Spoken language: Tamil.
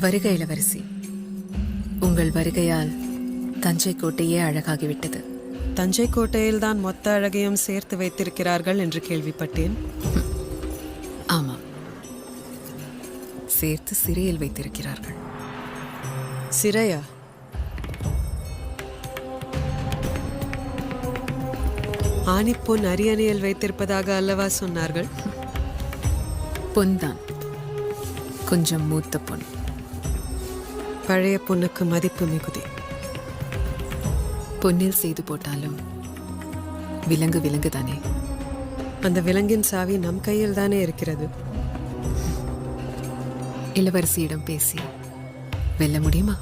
வருக இளவரசி. உங்கள் வருகையால் தஞ்சை கோட்டையே அழகாகிவிட்டது. தஞ்சை கோட்டையில் தான் மொத்த அழகையும் சேர்த்து வைத்திருக்கிறார்கள் என்று கேள்விப்பட்டேன். ஆமாம், சேர்த்து சிறையில் வைத்திருக்கிறார்கள். சிறையா? ஆணிப்பொன் அரியணையில் வைத்திருப்பதாக அல்லவா சொன்னார்கள்? பொன்தான், கொஞ்சம் மூத்த பொன். பழைய பொண்ணுக்கு மதிப்பு மிகுதி. பொன்னில் செய்து போட்டாலும் விலங்கு விலங்கு தானே. அந்த விலங்கின் சாவி நம் கையில் தானே இருக்கிறது. இளவரசியிடம் பேசி வெல்ல முடியுமா?